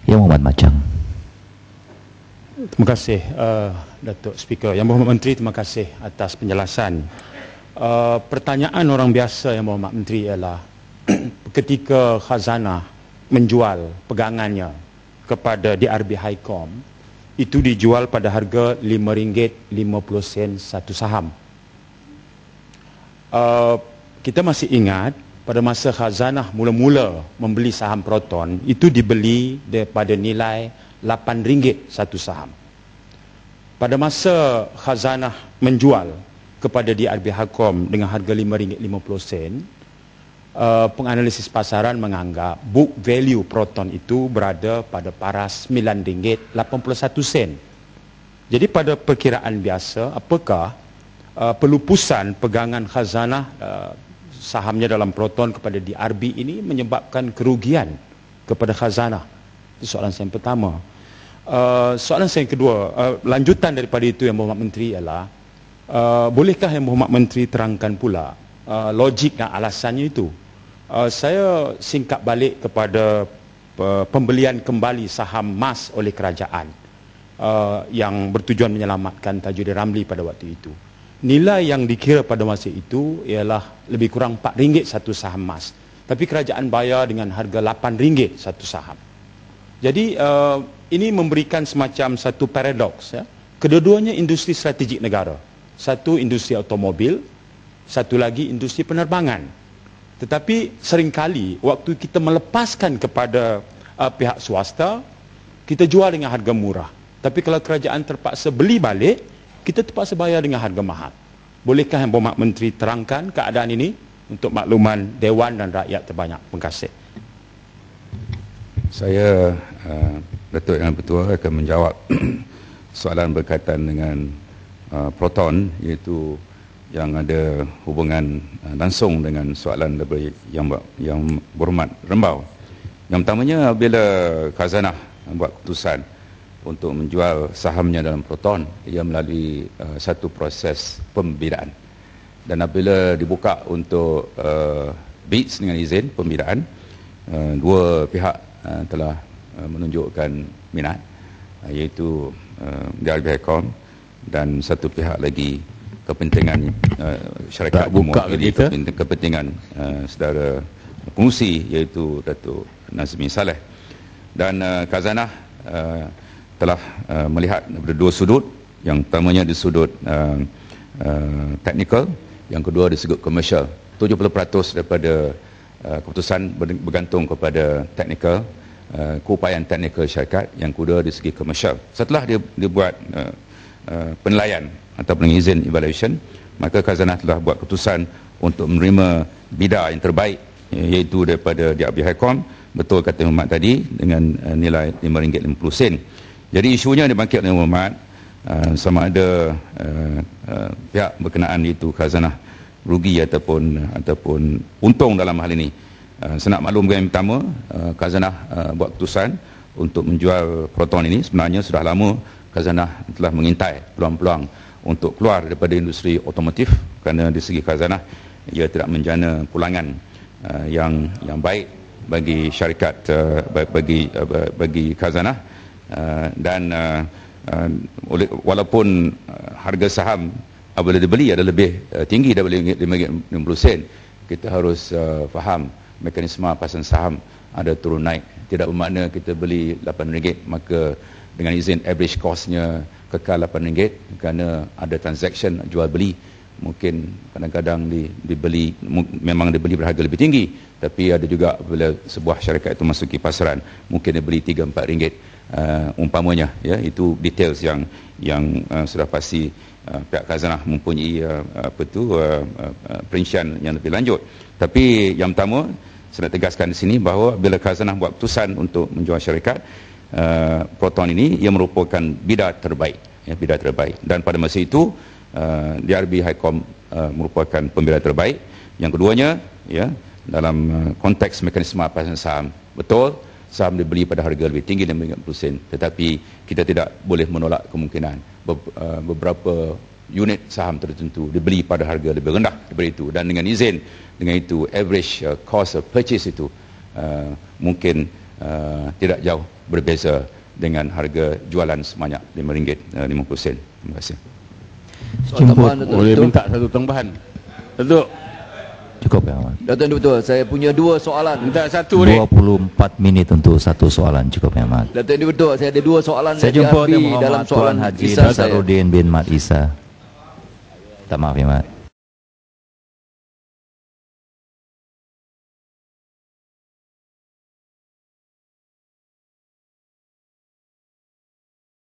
Yang Muhammad Macang. Terima kasih Datuk Speaker. Yang Berhormat Menteri, terima kasih atas penjelasan. Pertanyaan orang biasa Yang Berhormat Menteri ialah ketika Khazanah menjual pegangannya kepada DRB Highcom, itu dijual pada harga RM5.50 satu saham. Kita masih ingat pada masa Khazanah mula-mula membeli saham Proton, itu dibeli daripada nilai RM8 satu saham. Pada masa Khazanah menjual kepada DRB Highcom dengan harga RM5.50, penganalisis pasaran menganggap book value Proton itu berada pada paras RM9.81. Jadi pada perkiraan biasa, apakah pelupusan pegangan Khazanah sahamnya dalam Proton kepada DRB ini menyebabkan kerugian kepada Khazanah? Itu soalan saya yang pertama. Soalan saya yang kedua, lanjutan daripada itu Yang Berhormat Menteri ialah, bolehkah Yang Berhormat Menteri terangkan pula logik dan alasannya itu? Saya singkap balik kepada pembelian kembali saham MAS oleh kerajaan yang bertujuan menyelamatkan Tajudin Ramli pada waktu itu. Nilai yang dikira pada masa itu ialah lebih kurang RM4 satu saham MAS. Tapi kerajaan bayar dengan harga RM8 satu saham. Jadi ini memberikan semacam satu paradoks. Ya. Kedua-duanya industri strategik negara. Satu industri automobil, satu lagi industri penerbangan. Tetapi seringkali waktu kita melepaskan kepada pihak swasta, kita jual dengan harga murah. Tapi kalau kerajaan terpaksa beli balik, kita terpaksa bayar dengan harga mahal. Bolehkah Yang Berhormat Menteri terangkan keadaan ini untuk makluman Dewan dan rakyat terbanyak? Terima kasih. Saya, Datuk Yang Bertuah, akan menjawab soalan berkaitan dengan Proton, iaitu yang ada hubungan langsung dengan soalan daripada Yang Berhormat Rembau. Yang pertamanya, bila Khazanah buat keputusan untuk menjual sahamnya dalam Proton, ia melalui satu proses pembidaan. Dan apabila dibuka untuk bids dengan izin pembidaan, dua pihak telah menunjukkan minat, iaitu DRB Highcom dan satu pihak lagi kepentingan syarikat mewakili kepentingan saudara pengurusi, iaitu Datuk Nazmi Saleh. Dan Khazanah telah melihat daripada dua sudut. Yang pertamanya di sudut teknikal, yang kedua di sudut komersial. 70% daripada keputusan bergantung kepada teknikal, keupayaan teknikal syarikat. Yang kedua di segi komersial. Setelah dia buat penilaian ataupun izin evaluation, maka Khazanah telah buat keputusan untuk menerima bidar yang terbaik, iaitu daripada DRB Highcom, betul kata Muhammad tadi, dengan nilai RM5.50. Jadi isunya dibangkit oleh Muhammad, sama ada pihak berkenaan itu Khazanah rugi ataupun untung dalam hal ini. Saya nak maklumkan yang pertama, Khazanah buat keputusan untuk menjual Proton ini. Sebenarnya sudah lama Khazanah telah mengintai peluang-peluang untuk keluar daripada industri otomotif, kerana di segi Khazanah ia tidak menjana pulangan yang baik bagi syarikat, bagi Khazanah. Dan walaupun harga saham apabila dibeli ada lebih tinggi daripada RM5.50, kita harus faham mekanisme pasaran saham ada turun naik. Tidak bermakna kita beli RM8, maka dengan izin average costnya kekal RM8, kerana ada transaction jual beli. Mungkin kadang-kadang dibeli, memang dibeli berharga lebih tinggi, tapi ada juga bila sebuah syarikat itu masuki pasaran, mungkin dibeli RM3-4, umpamanya. Ya, itu details yang sudah pasti pihak Khazanah mempunyai perincian yang lebih lanjut. Tapi yang pertama, saya nak tegaskan di sini bahawa bila Khazanah buat keputusan untuk menjual syarikat Proton ini, ia merupakan bidar terbaik, ya, bidar terbaik. Dan pada masa itu DRB Highcom merupakan pembidar terbaik. Yang keduanya, ya, dalam konteks mekanisme pasaran saham, betul saham dibeli pada harga lebih tinggi dari RM50, tetapi kita tidak boleh menolak kemungkinan beberapa unit saham tertentu dibeli pada harga lebih rendah daripada itu, dan dengan izin, dengan itu average cost of purchase itu mungkin tidak jauh berbeza dengan harga jualan sebanyak RM5.50. Terima kasih. Jemput. Boleh minta satu tambahan. Datuk. Cukup Yang Amat. Datuk Betul, saya punya 2 soalan. Minta satu ni. 24 minit untuk satu soalan. Cukup Yang Amat. Datuk Betul, saya ada 2 soalan Saya jumpa di Yang dalam Muhammad Tuan soalan Haji Isa saya. Nazaruddin bin Mat Isa. Tak maaf Yang Amat.